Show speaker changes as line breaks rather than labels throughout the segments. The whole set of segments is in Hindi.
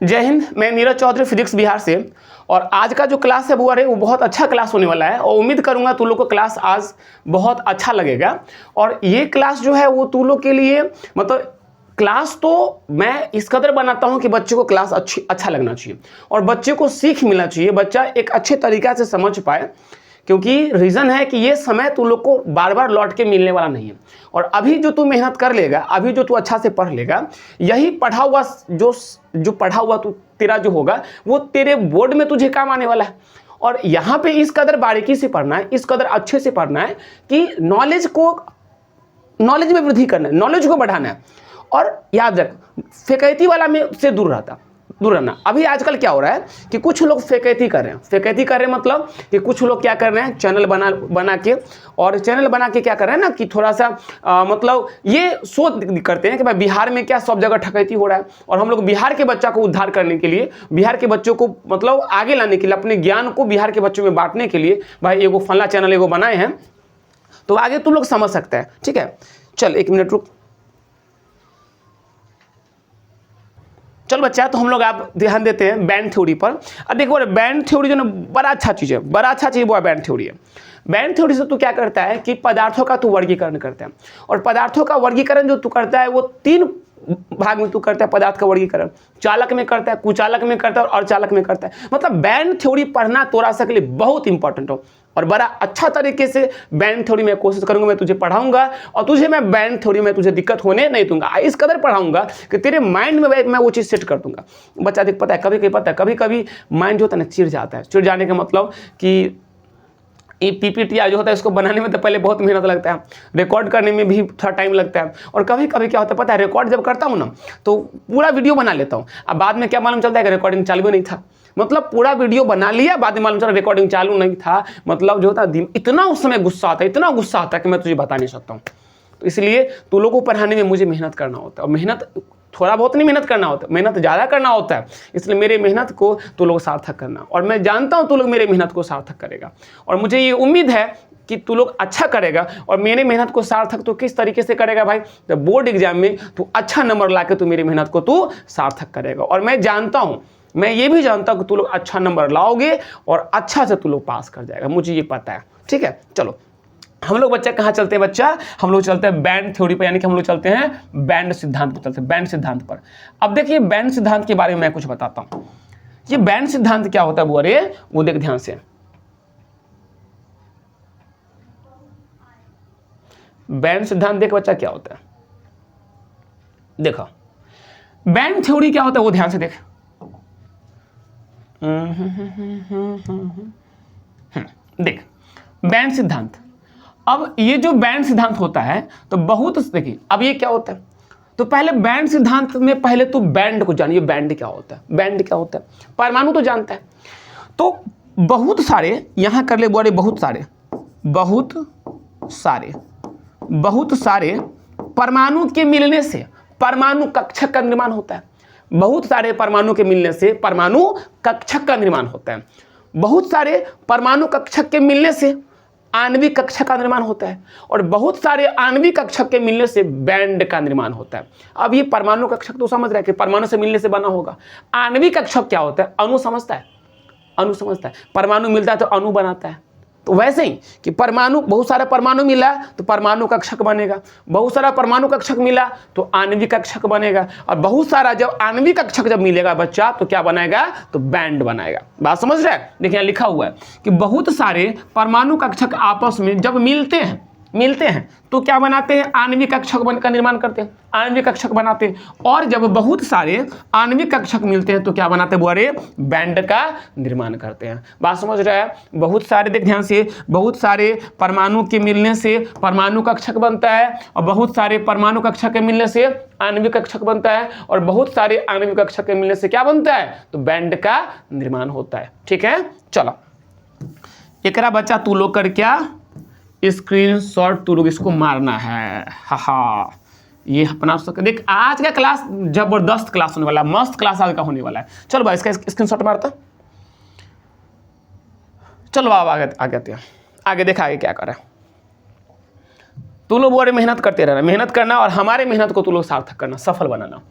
जय हिंद, मैं नीरज चौधरी फिजिक्स बिहार से। और आज का जो क्लास है वो बहुत अच्छा क्लास होने वाला है और उम्मीद करूंगा तू लोग को क्लास आज बहुत अच्छा लगेगा। और ये क्लास जो है वो तू लोग के लिए मतलब क्लास तो मैं इस कदर बनाता हूं कि बच्चे को क्लास अच्छा लगना चाहिए और बच्चे को सीख मिलना चाहिए, बच्चा एक अच्छे तरीक़ा से समझ पाए। क्योंकि रीज़न है कि ये समय तू लोग को बार बार लौट के मिलने वाला नहीं है। और अभी जो तू मेहनत कर लेगा, अभी जो तू अच्छा से पढ़ लेगा, यही पढ़ा हुआ जो पढ़ा हुआ तू तेरा जो होगा वो तेरे बोर्ड में तुझे काम आने वाला है। और यहाँ पे इस कदर बारीकी से पढ़ना है, इस कदर अच्छे से पढ़ना है कि नॉलेज में वृद्धि करना है, नॉलेज को बढ़ाना है। और याद रख, फेकैती वाला में से दूर रहना। अभी आजकल क्या हो रहा है कि कुछ लोग फेकैती कर रहे हैं, मतलब कि कुछ लोग क्या कर रहे हैं, चैनल बना के क्या कर रहे हैं ना कि थोड़ा सा मतलब ये सोच करते हैं कि भाई बिहार में क्या सब जगह ठकैती हो रहा है और हम लोग बिहार के बच्चा को उद्धार करने के लिए, बिहार के बच्चों को मतलब आगे लाने के लिए, अपने ज्ञान को बिहार के बच्चों में बांटने के लिए भाई एगो फला चैनल एगो बनाए हैं। तो आगे तुम लोग समझ सकते हैं, ठीक है। चल 1 मिनट रुक। चल बच्चा, तो हम लोग आप ध्यान देते हैं बैंड थ्योरी पर। अब देखो बैंड थ्योरी जो ना बड़ा अच्छा चीज़ है, वो बैंड थ्योरी है। बैंड थ्योरी से तू क्या करता है कि पदार्थों का तू वर्गीकरण करता है। और पदार्थों का वर्गीकरण जो तू करता है वो 3 भाग में तू करता है पदार्थ का वर्गीकरण। चालक में करता है, कुचालक में करता है और अर्धचालक में करता है। मतलब बैंड थ्योरी पढ़ना तोरा सा के लिए बहुत इंपॉर्टेंट हो और बड़ा अच्छा तरीके से बैंड थ्योरी में कोशिश करूंगा, मैं तुझे पढ़ाऊंगा और तुझे मैं बैंड थ्योरी में तुझे दिक्कत होने नहीं दूंगा। इस कदर पढ़ाऊंगा कि तेरे माइंड में मैं वो चीज़ सेट कर दूंगा। बच्चा देख, पता है कभी कभी माइंड जो होता है ना चिढ़ जाता है। चिढ़ जाने का मतलब कि ये पीपीटी जो होता है इसको बनाने में तो पहले बहुत मेहनत लगता है, रिकॉर्ड करने में भी थोड़ा टाइम लगता है। और कभी कभी क्या होता है पता है, रिकॉर्ड जब करता हूँ ना तो पूरा वीडियो बना लेता हूँ, अब बाद में क्या मालूम चलता है कि रिकॉर्डिंग चालू नहीं था। मतलब पूरा वीडियो बना लिया, बाद में मालूम चला रिकॉर्डिंग चालू नहीं था। मतलब जो होता है इतना उस समय गुस्सा आता है कि मैं तुझे बता नहीं सकता हूँ। तो इसलिए तू लोगों को पढ़ाने में मुझे मेहनत करना होता है और मेहनत थोड़ा बहुत नहीं मेहनत करना होता है, मेहनत ज़्यादा करना होता है। इसलिए मेरे मेहनत को तू लोग सार्थक करना और मैं जानता हूँ तू लोग मेरे मेहनत को सार्थक करेगा और मुझे ये उम्मीद है कि तू लोग अच्छा करेगा। और मेरे मेहनत को सार्थक तो किस तरीके से करेगा भाई, तो बोर्ड एग्जाम में तू अच्छा नंबर ला के तू मेरी मेहनत को तू सार्थक करेगा। और मैं जानता हूँ, मैं ये भी जानता हूँ कि तू लोग अच्छा नंबर लाओगे और अच्छा से तू लोग पास कर जाएगा, मुझे ये पता है, ठीक है। चलो हम लोग बच्चा कहाँ चलते हैं बच्चा, हम लोग चलते हैं बैंड थ्योरी पर, यानी कि हम लोग चलते हैं बैंड सिद्धांत पर चलते हैं, बैंड सिद्धांत पर। अब देखिए बैंड सिद्धांत के बारे में मैं कुछ बताता हूँ। ये बैंड सिद्धांत क्या होता है वो देख ध्यान से। बैंड सिद्धांत देख बच्चा क्या होता है, देखो बैंड थ्योरी क्या होता है वो ध्यान से देख। देख बैंड सिद्धांत, अब ये जो बैंड सिद्धांत होता है तो बहुत देखिए अब ये क्या होता है, तो पहले बैंड सिद्धांत में पहले तो बैंड को जानिए। बैंड क्या होता है, बैंड क्या होता है, परमाणु तो जानता है। तो बहुत सारे यहां कर ले बोले, बहुत सारे परमाणु के मिलने से परमाणु कक्षक का निर्माण होता है। बहुत सारे परमाणु के मिलने से परमाणु कक्षक का निर्माण होता है। बहुत सारे परमाणु कक्षक के मिलने से आणविक कक्षक का निर्माण होता है और बहुत सारे आणविक कक्षक के मिलने से बैंड का निर्माण होता है। अब ये परमाणु कक्षक तो समझ रहा है कि परमाणु से मिलने से बना होगा। आणविक कक्षक क्या होता है, अणु समझता है, परमाणु मिलता है तो अणु बनाता है। तो वैसे ही कि परमाणु, बहुत सारा परमाणु मिला तो परमाणु कक्षक बनेगा, बहुत सारा परमाणु कक्षक मिला तो आणविक कक्षक बनेगा, और बहुत सारा जब आणविक कक्षक जब मिलेगा बच्चा तो क्या बनाएगा, तो बैंड बनाएगा। बात समझ रहे हैं, देखिए लिखा हुआ है कि बहुत सारे परमाणु कक्षक आपस में जब मिलते हैं तो क्या बनाते हैं, आणविक कक्षक का निर्माण करते हैं, आणविक कक्षक बनाते हैं। और जब बहुत सारे आणविक कक्षक मिलते हैं तो क्या बनाते हैं, बोरे बैंड का निर्माण करते हैं। बात समझ रहा है, बहुत सारे देख ध्यान से, बहुत सारे परमाणु के मिलने से परमाणु कक्षक बनता है और बहुत सारे परमाणु कक्षक के मिलने से आणविक कक्षक बनता है और बहुत सारे आणविक कक्षक के मिलने से क्या बनता है, तो बैंड का निर्माण होता है। ठीक है, चलो एकरा बच्चा तू लोग कर क्या स्क्रीनशॉट तू लोग इसको मारना है। हा ये अपना सकते देख, आज का क्लास जबरदस्त क्लास होने वाला है, मस्त क्लास आज का होने वाला है। चलो भाई इसका स्क्रीनशॉट मारता, चलो बाबा आगे देखा आगे क्या कर रहा है। तू लोग बोले मेहनत करते रहना, मेहनत करना और हमारे मेहनत को तू लोग सार्थक करना, सफल बनाना।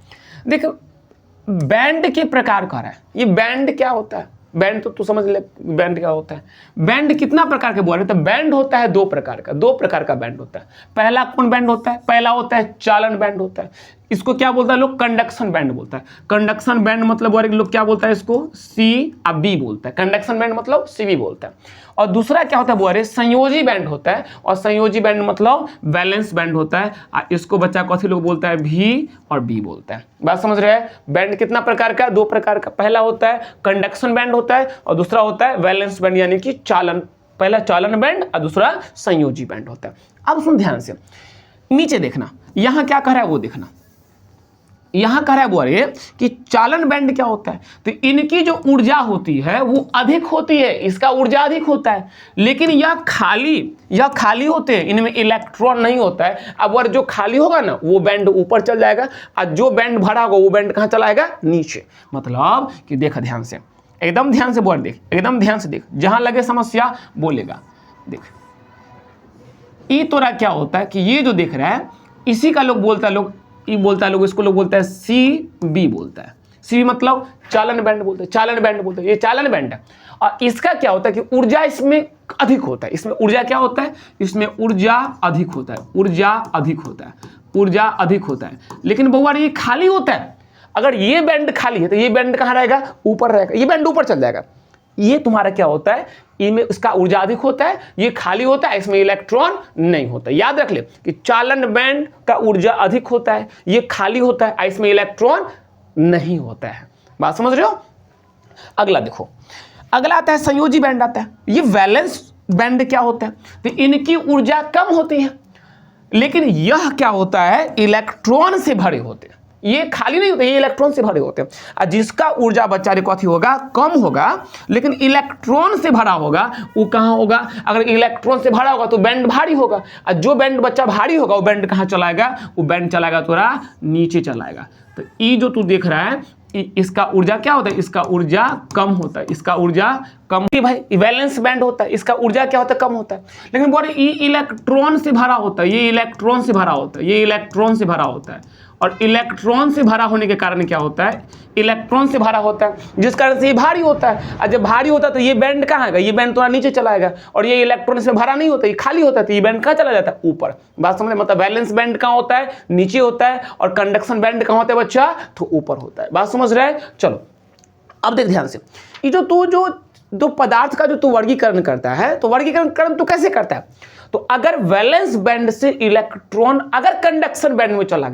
देख बैंड के प्रकार कह रहा है। ये बैंड क्या होता है, बैंड तो तू समझ ले बैंड क्या होता है। बैंड कितना प्रकार के बोल रहे, तो बैंड होता है दो प्रकार का बैंड होता है। पहला कौन बैंड होता है, पहला होता है चालन बैंड होता है। इसको क्या बोलता है लोग, कंडक्शन बैंड बोलता है। कंडक्शन बैंड मतलब और लोग क्या बोलता है इसको, सी आ बी बोलता है। कंडक्शन बैंड मतलब सी बी बोलता है। और दूसरा क्या होता है बोल रहे, संयोजी बैंड होता है। और संयोजी बैंड मतलब वैलेंस बैंड होता है। इसको बच्चा कौन लोग बोलता है, भी और बी बोलता है। बात समझ रहे हैं। बैंड कितना प्रकार का, दो प्रकार का। पहला होता है कंडक्शन बैंड होता है और दूसरा होता है वैलेंस बैंड यानी कि चालन। पहला चालन बैंड और दूसरा संयोजी बैंड होता है। अब सुन ध्यान से, नीचे देखना, यहां क्या कह रहा है वो देखना। यहां कह रहा है बोल रहे कि चालन बैंड क्या होता है, तो इनकी जो ऊर्जा होती है वो अधिक होती है, इसका ऊर्जा अधिक होता है। लेकिन यह खाली होते हैं, इनमें इलेक्ट्रॉन नहीं होता है। अब अगर जो खाली होगा ना वो बैंड ऊपर चल जाएगा और जो बैंड भरा होगा वो बैंड कहां चला जाएगा, नीचे। मतलब कि देख ध्यान से, एकदम ध्यान से बोल, देख एकदम ध्यान से देख, जहां लगे समस्या बोलेगा। देख ये तोरा क्या होता है कि ये जो देख रहा है इसी का लोग बोलता है, इसको लोग बोलता है सी बी बोलता है। सी मतलब चालन बैंड बोलते हैं, चालन बैंड बोलते हैं, ये चालन बैंड है। और इसका क्या होता है कि ऊर्जा इसमें अधिक होता है। इसमें ऊर्जा क्या होता है, इसमें ऊर्जा अधिक होता है, ऊर्जा अधिक होता है। लेकिन बहुआ ये खाली होता है। अगर ये बैंड खाली है तो ये बैंड कहाँ रहेगा, ऊपर रहेगा, ये बैंड ऊपर चल जाएगा। ये तुम्हारा क्या होता है, इनमें उसका ऊर्जा अधिक होता है, ये खाली होता है, इसमें इलेक्ट्रॉन नहीं होता। याद रख ले कि चालन बैंड का ऊर्जा अधिक होता है, ये खाली होता है, इसमें इलेक्ट्रॉन नहीं होता है। बात समझ रहे हो। अगला देखो, अगला आता है संयोजी बैंड आता है। ये वैलेंस बैंड क्या होता है, तो इनकी ऊर्जा कम होती है, लेकिन यह क्या होता है, इलेक्ट्रॉन से भरे होते हैं। ये खाली नहीं होते, ये इलेक्ट्रॉन से भरे होते हैं। और जिसका ऊर्जा बच्चा रे कथी होगा, कम होगा, लेकिन इलेक्ट्रॉन से भरा होगा, वो कहाँ होगा, अगर इलेक्ट्रॉन से भरा होगा तो बैंड भारी होगा। और जो बैंड बच्चा भारी होगा वो बैंड कहाँ चलाएगा, वो बैंड चलाएगा थोड़ा नीचे चलाएगा। तो ये जो तू देख रहा है इसका ऊर्जा क्या होता है, इसका ऊर्जा कम होता है, इसका ऊर्जा कम। भाई वैलेंस बैंड होता है, इसका ऊर्जा क्या होता है, कम होता है। लेकिन बोले ये इलेक्ट्रॉन से भरा होता है, ये इलेक्ट्रॉन से भरा होता है, ये इलेक्ट्रॉन से भरा होता है। और इलेक्ट्रॉन से भरा होने के कारण क्या होता है, इलेक्ट्रॉन से भरा होता है, जिस कारण से ये भारी होता है। और जब भारी होता है तो ये बैंड कहाँ है, ये बैंड थोड़ा नीचे चलाएगा। और ये इलेक्ट्रॉन से भरा नहीं होता, ये खाली होता है, तो ये बैंड कहाँ चला जाता है, ऊपर। बात समझ, मतलब वैलेंस बैंड कहाँ होता है, नीचे होता है। और कंडक्शन बैंड कहाँ होता है बच्चा, तो ऊपर होता है। बात समझ रहे हैं। चलो अब देख ध्यान से, ये जो पदार्थ का जो तू वर्गीकरण करता है, तो वर्गीकरण तू कैसे करता है, तो अगर वैलेंस बैंड से इलेक्ट्रॉन अगर कंडक्शन बैंड में चला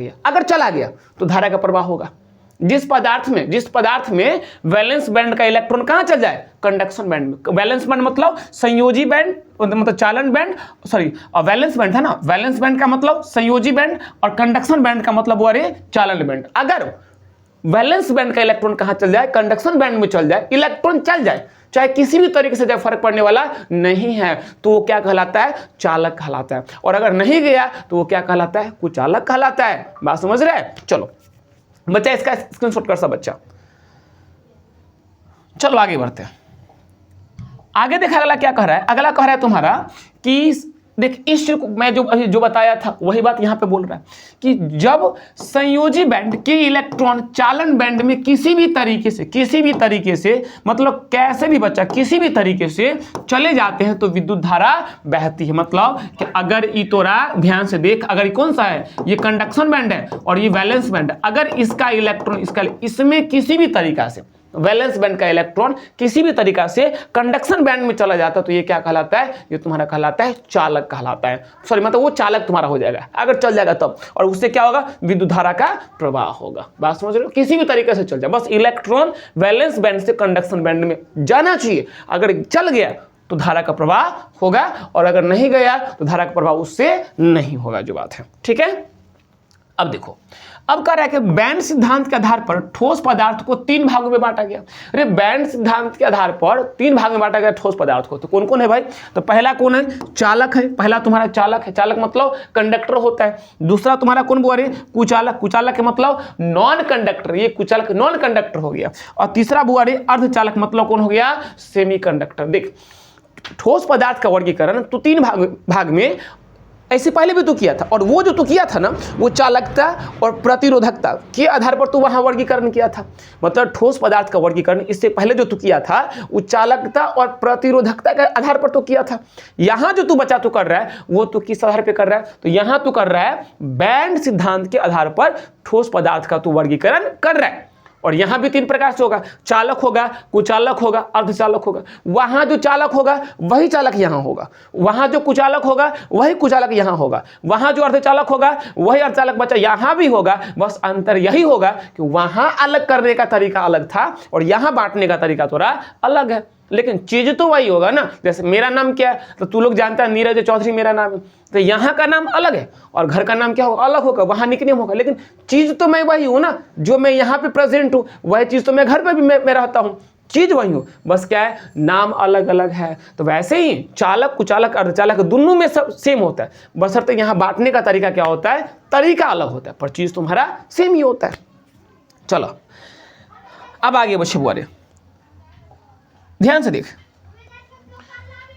गया तो धारा का प्रवाह होगा। जिस पदार्थ में वैलेंस बैंड का इलेक्ट्रॉन कहां चल जाए, कंडक्शन बैंड में। वैलेंस बैंड मतलब संयोजी बैंड, मतलब चालन बैंड, सॉरी वैलेंस बैंड था ना, वैलेंस बैंड का मतलब संयोजी बैंड और कंडक्शन बैंड का मतलब वो चालन बैंड। अगर वैलेंस बैंड का इलेक्ट्रॉन कहां चल जाए, कंडक्शन बैंड में चल जाए, इलेक्ट्रॉन चल जाए, चाहे किसी भी तरीके से, जब फर्क पड़ने वाला नहीं है, तो वो क्या कहलाता है, चालक कहलाता है। और अगर नहीं गया तो वो क्या कहलाता है, कुचालक कहलाता है। बात समझ रहे हैं। चलो बच्चा इसका स्क्रीनशॉट कर सा बच्चा। चलो आगे बढ़ते हैं। आगे देखा अगला क्या कह रहा है, अगला कह रहा है तुम्हारा कि देख इस मैं जो बताया था वही बात यहां पे बोल रहा है कि जब संयोजी बैंड के इलेक्ट्रॉन चालन बैंड में किसी भी तरीके से मतलब कैसे भी बच्चा किसी भी तरीके से चले जाते हैं तो विद्युत धारा बहती है। मतलब कि अगर ये तोरा ध्यान से देख, अगर कौन सा है, ये कंडक्शन बैंड है और ये वैलेंस बैंड है। अगर इसका इलेक्ट्रॉन इसमें किसी भी तरीका से वैलेंस बैंड का इलेक्ट्रॉन किसी भी तरीका से कंडक्शन बैंड में चला जाता है तो ये क्या कहलाता है, ये तुम्हारा कहलाता है चालक कहलाता है। सॉरी मतलब वो चालक तुम्हारा हो जाएगा अगर चल जाएगा तब। और उससे क्या होगा, विद्युत धारा का प्रवाह होगा। बात समझ रहे हो, किसी भी तरीके से चल जाए, बस इलेक्ट्रॉन वैलेंस बैंड से कंडक्शन बैंड में जाना चाहिए। अगर चल गया तो धारा का प्रवाह होगा और अगर नहीं गया तो धारा का प्रवाह उससे नहीं होगा, जो बात है। ठीक है। अब देखो, अब कह रहा है कि बैंड सिद्धांत के आधार पर ठोस पदार्थ को 3 भागों में बांटा गया। अरे बैंड सिद्धांत के आधार पर 3 भाग में बांटा गया ठोस पदार्थ को। तो कौन कौन है भाई, तो पहला कौन है, चालक है। पहला तुम्हारा चालक है, चालक मतलब कंडक्टर होता है। दूसरा तुम्हारा कौन बोल रहे, कुचालक, कुचालक के मतलब नॉन कंडक्टर, ये कुचालक नॉन कंडक्टर हो गया। और तीसरा बुआ रे अर्धचालक मतलब कौन हो गया, सेमी कंडक्टर। देख ठोस पदार्थ का वर्गीकरण तो 3 भाग में ऐसे पहले भी तू किया था, और वो जो तू किया था ना वो चालकता और प्रतिरोधकता के आधार पर तू वहां वर्गीकरण किया था। मतलब ठोस पदार्थ का वर्गीकरण इससे पहले जो तू किया था वो चालकता और प्रतिरोधकता के आधार पर तू किया था। यहां जो तू बच्चा तू कर रहा है वो तू किस आधार पर कर रहा है? तो यहां तू कर रहा है बैंड सिद्धांत के आधार पर ठोस पदार्थ का तू वर्गीकरण कर रहा है। और यहां भी 3 प्रकार से होगा, चालक होगा, कुचालक होगा, अर्धचालक होगा। वहां जो चालक होगा वही चालक यहां होगा, वहां जो कुचालक होगा वही कुचालक यहां होगा, वहां जो अर्धचालक होगा वही अर्धचालक बच्चा यहां भी होगा। बस अंतर यही होगा कि वहां अलग करने का तरीका अलग था और यहां बांटने का तरीका थोड़ा अलग है, लेकिन चीज तो वही होगा ना। जैसे मेरा नाम क्या है, तो तू लोग जानता है नीरज चौधरी मेरा नाम है, तो यहाँ का नाम अलग है और घर का नाम क्या होगा, अलग होगा, वहाँ निकनेम होगा, लेकिन चीज तो मैं वही हूँ ना। जो मैं यहाँ पे प्रेजेंट हूँ वही चीज तो मैं घर पे भी मैं रहता हूँ, चीज वही हूँ, बस क्या है नाम अलग अलग है। तो वैसे ही चालक, कुचालक, अर्धचालक दोनों में सब सेम होता है, बशर्ते यहाँ बांटने का तरीका क्या होता है, तरीका अलग होता है, पर चीज तुम्हारा सेम ही होता है। चलो अब आगे बच्चे बुआरे ध्यान से देख,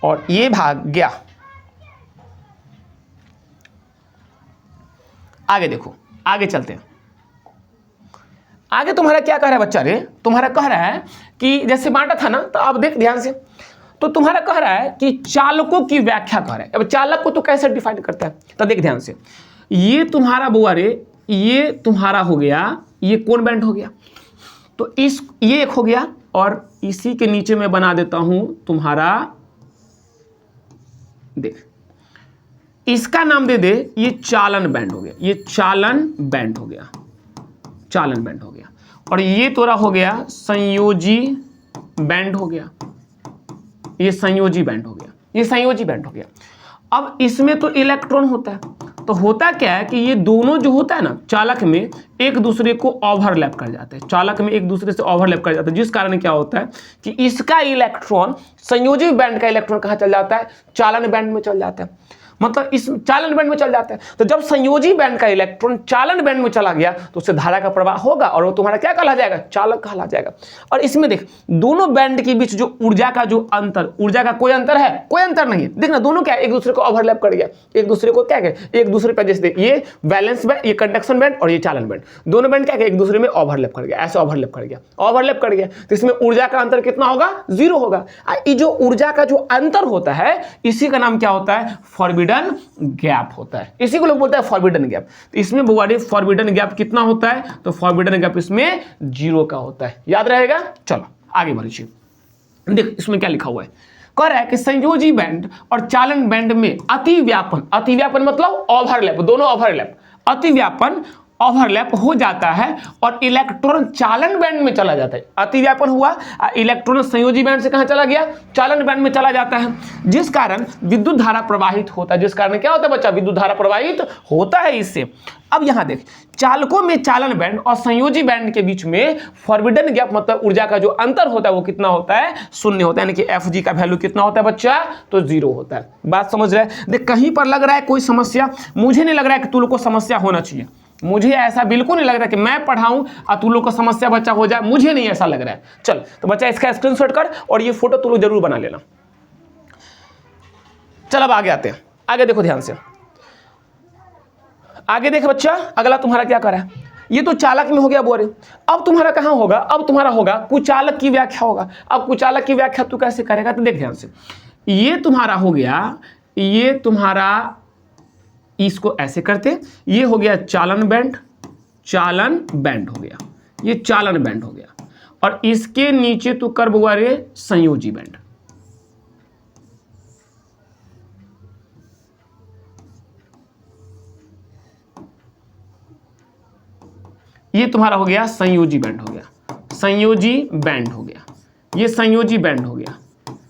और ये भाग गया। आगे देखो, आगे चलते हैं। आगे तुम्हारा क्या कह रहा है बच्चा रे? तुम्हारा कह रहा है कि जैसे बांटा था ना, तो अब देख ध्यान से, तो तुम्हारा कह रहा है कि चालकों की व्याख्या कर रहा है। अब चालक को तो कैसे डिफाइन करता है, तो देख ध्यान से, ये तुम्हारा बुआ रे, ये तुम्हारा हो गया, ये कौन बैंड हो गया, तो इस ये एक हो गया, और इसी के नीचे मैं बना देता हूं तुम्हारा, देख इसका नाम दे दे, ये चालन बैंड हो गया, ये चालन बैंड हो गया, चालन बैंड हो गया। और ये तोरा हो गया संयोजी बैंड हो गया, ये संयोजी बैंड हो गया, ये संयोजी बैंड हो गया। अब इसमें तो इलेक्ट्रॉन होता है, तो होता क्या है कि ये दोनों जो होता है ना चालक में एक दूसरे को ओवरलैप कर जाते हैं, चालक में एक दूसरे से ओवरलैप कर जाते हैं, जिस कारण क्या होता है कि इसका इलेक्ट्रॉन संयोजी बैंड का इलेक्ट्रॉन कहाँ चल जाता है, चालन बैंड में चल जाता है, मतलब इस चालन बैंड में चल जाता है। तो जब संयोजी बैंड का इलेक्ट्रॉन चालन बैंड में चला गया तो उससे धारा का प्रवाह होगा और वो तुम्हारा क्या कहला जाएगा, चालक कहला जाएगा। और इसमें देख दोनों बैंड के बीच जो ऊर्जा का जो अंतर, ऊर्जा का कोई अंतर है, कोई अंतर नहीं है। देखना दोनों क्या एक दूसरे को ओवरलैप कर गया, एक दूसरे को क्या है एक दूसरे पर, जैसे ये बैलेंस बैंड, ये कंडक्शन बैंड और ये चालन बैंड, दोनों बैंड क्या एक दूसरे में ओवरलैप कर गया, ऐसे ओवरलैप कर गया, ओवरलैप कर गया। तो इसमें ऊर्जा का अंतर कितना होगा, 0 होगा। ये जो ऊर्जा का जो अंतर होता है इसी का नाम क्या होता है, फॉरबिडन गैप होता है, इसी को लोग बोलते हैं फॉरबिडन गैप। तो इसमें बुआरी फॉरबिडन गैप कितना होता है, तो फॉरबिडन गैप इसमें 0 का होता है, याद रहेगा। चलो आगे बढ़िए, देख इसमें क्या लिखा हुआ है, कह रहा है कि संयोजी बैंड और चालन बैंड में अतिव्यापन, अतिव्यापन मतलब ओवरलैप, दोनों ओवरलैप, अतिव्यापन ओवरलैप हो जाता है और इलेक्ट्रॉन चालन बैंड में चला जाता है। अतिव्यापन हुआ, इलेक्ट्रॉन संयोजी बैंड से कहां चला गया, चालन बैंड में चला जाता है, जिस कारण विद्युत धारा प्रवाहित होता है। जिस कारण क्या होता है बच्चा, विद्युत धारा प्रवाहित होता है इससे। अब यहां देख, चालकों में चालन बैंड और संयोजी बैंड के बीच में फॉरबिडन गैप मतलब ऊर्जा का जो अंतर होता है वो कितना होता है, 0 होता है, यानी कि एफ जी का वैल्यू कितना होता है बच्चा, तो 0 होता है। बात समझ रहे हैं? देख कहीं पर लग रहा है कोई समस्या, मुझे नहीं लग रहा है कि तू लोग को समस्या होना चाहिए, मुझे ऐसा बिल्कुल नहीं लग रहा कि मैं पढ़ाऊं और तू लोग को समस्या बच्चा हो जाए, मुझे नहीं ऐसा लग रहा है। चल तो बच्चा इसका स्क्रीनशॉट कर और ये फोटो तू लोग जरूर बना लेना। चल अब आगे आते हैं, आगे देखो ध्यान से, आगे देख बच्चा, अगला तुम्हारा क्या कर रहा है, ये तो चालक में हो गया बोरे। अब तुम्हारा कहां होगा, अब तुम्हारा होगा कुचालक की व्याख्या होगा। अब कुचालक की व्याख्या तू कैसे करेगा, तो देख ध्यान से, ये तुम्हारा हो गया, ये तुम्हारा, इसको ऐसे करते, ये हो गया चालन बैंड, चालन बैंड हो गया, ये चालन बैंड हो गया, और इसके नीचे तू कर बुआ रे संयोजी बैंड। ये तुम्हारा हो गया संयोजी बैंड हो गया, संयोजी बैंड हो गया, ये संयोजी बैंड हो गया,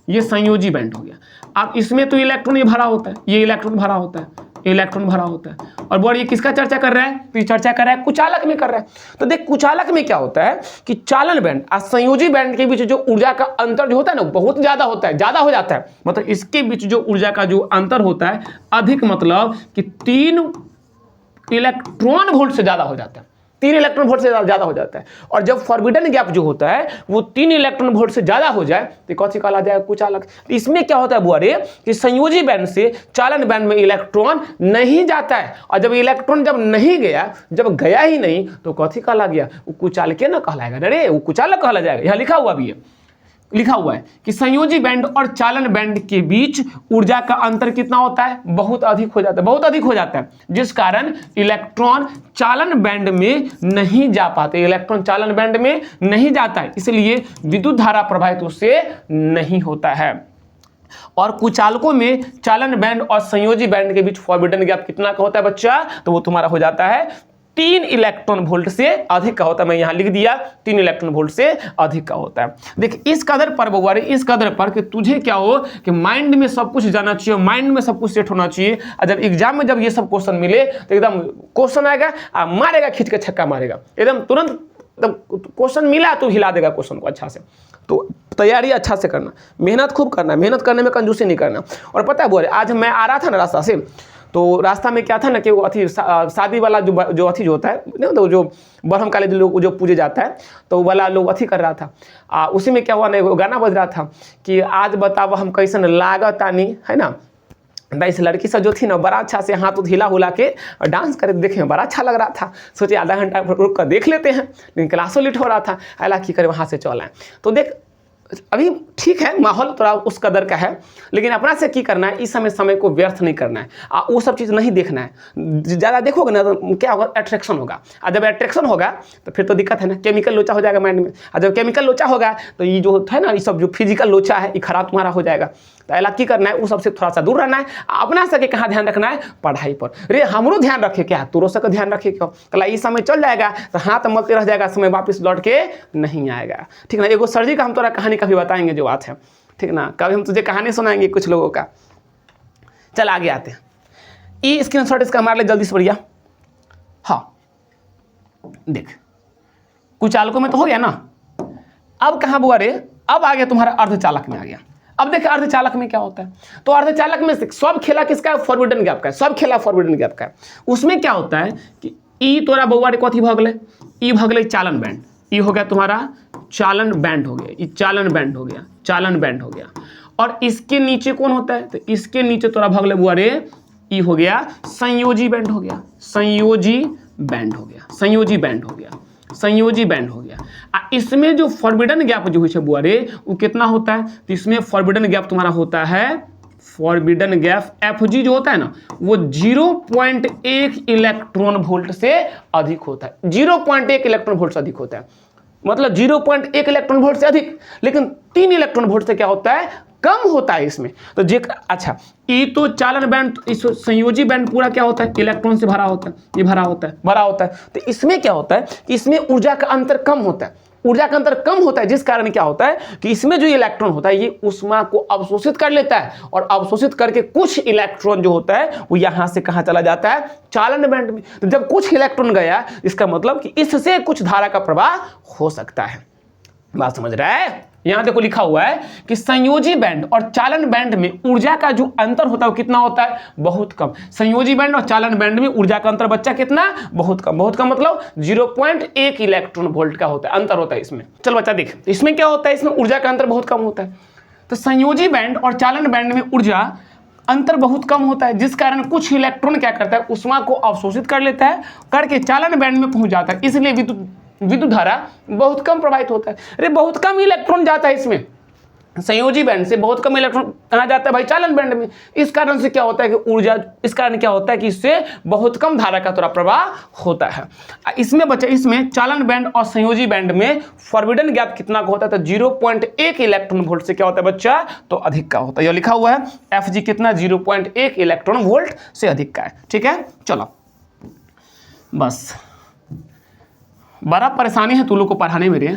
ये संयोजी बैंड हो गया। अब इसमें तो इलेक्ट्रॉन ये भरा होता है, ये इलेक्ट्रॉन भरा होता है, इलेक्ट्रॉन भरा होता है। और बोल ये किसका चर्चा कर रहा है, तो ये चर्चा कर रहा है कुचालक में कर रहा है। तो देख कुचालक में क्या होता है कि चालन बैंड और संयोजी बैंड के बीच जो ऊर्जा का अंतर जो होता है ना बहुत ज्यादा होता है, ज्यादा हो जाता है, मतलब इसके बीच जो ऊर्जा का जो अंतर होता है अधिक, मतलब कि 3 इलेक्ट्रॉन वोल्ट से ज्यादा हो जाता है, 3 इलेक्ट्रॉन वोल्ट से ज़्यादा हो जाता है। और जब फॉरबिडन गैप जो होता है वो 3 इलेक्ट्रॉन वोल्ट से ज़्यादा हो जाए तो कौन सी कहला जाएगा, कुचालक। तो इसमें क्या होता है बुआ रे कि संयोजी बैंड से चालन बैंड में इलेक्ट्रॉन नहीं जाता है, और जब इलेक्ट्रॉन जब नहीं गया, जब गया ही नहीं तो कौन कहला गया, वो कुचालक ना कहलाएगा। अरे वो कुचालक कहला जाएगा। यहाँ लिखा हुआ भी है, लिखा हुआ है कि संयोजी बैंड और चालन बैंड के बीच ऊर्जा का अंतर कितना होता है, बहुत अधिक हो जाता है, बहुत अधिक हो जाता है, जिस कारण इलेक्ट्रॉन चालन बैंड में नहीं जा पाते, इलेक्ट्रॉन चालन बैंड में नहीं जाता है, इसलिए विद्युत धारा प्रवाहित उससे नहीं होता है। और कुचालकों में चालन बैंड और संयोजी बैंड के बीच फॉरबिडन गैप कितना का होता है बच्चा, तो वो तुम्हारा हो जाता है 3 इलेक्ट्रॉन वोल्ट से अधिक का होता है। मैं यहां लिख दिया 3 इलेक्ट्रॉन वोल्ट से अधिक का होता है। देख इस कदर पर बउआरे, इस कदर पर कि तुझे क्या हो कि माइंड में सब कुछ जाना चाहिए, माइंड में सब कुछ सेट होना चाहिए। और जब एग्जाम में जब ये सब क्वेश्चन मिले तो एकदम क्वेश्चन आएगा और मारेगा, खींच के छक्का मारेगा एकदम तुरंत। क्वेश्चन मिला तो हिला देगा क्वेश्चन को अच्छा से। तो तैयारी अच्छा से करना, मेहनत खूब करना, मेहनत करने में कंजूसी नहीं करना। और पता है बुआरे, आज मैं आ रहा था ना रास्ता से, तो रास्ता में क्या था ना कि वो अथी शादी वाला जो अथी जो होता है नहीं, तो जो ब्रह्म काली लोग जो पूजे जाता है तो वाला लोग अथी कर रहा था। उसी में क्या हुआ ना, गाना बज रहा था कि आज बताओ हम कैसन लागत आनी, है ना। इस लड़की सब जो थी ना बड़ा अच्छा से हाथ हिला हुला के डांस करे, देखे बड़ा अच्छा लग रहा था। सोचे आधा घंटा रुक कर देख लेते हैं, लेकिन क्लासों लेट हो रहा था, अला की करे वहाँ से चल आए। तो देख अभी ठीक है, माहौल थोड़ा उस कदर का है, लेकिन अपना से की करना है, इस समय को व्यर्थ नहीं करना है। वो सब चीज़ नहीं देखना है। ज़्यादा देखोगे ना तो क्या होगा, अट्रैक्शन होगा। और जब अट्रैक्शन होगा तो फिर तो दिक्कत है ना, केमिकल लोचा हो जाएगा माइंड में। और जब केमिकल लोचा होगा तो ये जो है ना, ये सब जो फिजिकल लोचा है ये खराब तुम्हारा हो जाएगा। तो अला की करना है, वो सबसे थोड़ा सा दूर रहना है। अपना सके कहाँ ध्यान रखना है, पढ़ाई पर। रे हमरो ध्यान रखे क्या, तोरो सके ध्यान रखे क्यों, कला ये समय चल जाएगा तो हाथ मलते रह जाएगा, समय वापस लौट के नहीं आएगा। ठीक ना। एगो सर जी का हम तोरा कहानी कभी बताएंगे जो बात है, ठीक ना, कभी हम तुझे कहानी सुनाएंगे कुछ लोगों का। चल आगे आते हैं, ये स्क्रीनशॉट इसका हमारे लिए जल्दी से बढ़िया। हाँ देख कुचालकों में तो हो गया ना, अब कहाँ बुआ रे, अब आ गया तुम्हारा अर्धचालक में आ गया। अब देखिए अर्धचालक में क्या होता है, तो अर्धचालक में सब खेला किसका है, फॉरबिडन गैप का है, सब खेला फॉरबिडन गैप का है। उसमें क्या होता है कि ई तोरा बउआ रे कथी भगले, ई भगले चालन बैंड, ई हो गया तुम्हारा चालन बैंड हो गया, ये चालन बैंड हो गया, चालन बैंड हो गया। और इसके नीचे कौन होता है, तो इसके नीचे तोरा भगले बुआ रे ई हो गया संयोजी बैंड हो गया, संयोजी बैंड हो गया, संयोजी बैंड हो गया, संयोजी बैंड हो गया। इसमें जो फॉरबिडन गैप जो हुई है बुआ रे वो कितना होता है, तो इसमें फॉरबिडन गैप तुम्हारा होता है, फॉरबिडन गैप एफजी जो होता है ना वो 0.1 इलेक्ट्रॉन वोल्ट से अधिक होता है, 0.1 इलेक्ट्रॉन वोल्ट से अधिक होता है, मतलब 0.1 इलेक्ट्रॉन वोल्ट से अधिक। लेकिन 3 इलेक्ट्रॉन वोल्ट से क्या होता है, कम होता है इसमें। तो अच्छा ये तो चालन बैंड, इस संयोजी बैंड पूरा क्या होता है, इलेक्ट्रॉन से भरा होता है, ये भरा होता है, भरा होता है। तो इसमें क्या होता है कि इसमें ऊर्जा का अंतर कम होता है, ऊर्जा का अंतर कम होता है, जिस कारण क्या होता है कि इसमें जो इलेक्ट्रॉन होता है ये ऊष्मा को अवशोषित कर लेता है, और अवशोषित करके कुछ इलेक्ट्रॉन जो होता है वो यहां से कहां चला जाता है, चालन बैंड में। तो जब कुछ इलेक्ट्रॉन गया इसका मतलब कि इससे कुछ धारा का प्रवाह हो सकता है। बात समझ रहा है। यहां देखो लिखा हुआ है कि संयोजी बैंड और चालन बैंड में ऊर्जा का जो अंतर होता है वो कितना होता है, बहुत कम। संयोजी बैंड और चालन बैंड में ऊर्जा का अंतर बच्चा कितना, बहुत कम। बहुत कम मतलब 0.1 इलेक्ट्रॉन वोल्ट का होता है, अंतर होता है इसमें। चल बच्चा देख इसमें क्या होता है, इसमें ऊर्जा का अंतर बहुत कम होता है। तो संयोजी बैंड और चालन बैंड में ऊर्जा अंतर बहुत कम होता है, जिस कारण कुछ इलेक्ट्रॉन क्या करता है, ऊष्मा को अवशोषित कर लेता है, करके चालन बैंड में पहुंच जाता है। इसलिए विद्युत धारा बहुत कम प्रवाहित होता है। अरे बहुत कम इलेक्ट्रॉन जाता है इसमें, संयोजी बैंड से बहुत कम इलेक्ट्रॉन कहाँ जाता है भाई, चालन बैंड में। इस कारण से क्या होता है कि ऊर्जा, इस कारण क्या होता है कि इससे बहुत कम धारा का थोड़ा प्रवाह होता है। इसमें बच्चे, इसमें चालन बैंड और संयोजी बैंड में फॉरबिडन गैप कितना का होता है, तो 0.1 इलेक्ट्रॉन वोल्ट से क्या होता है बच्चा, तो अधिक का होता है। यह लिखा हुआ है एफजी कितना, 0.1 इलेक्ट्रॉन वोल्ट से अधिक का है। ठीक है चलो, बस बड़ा परेशानी है तू लोग को पढ़ाने में रे।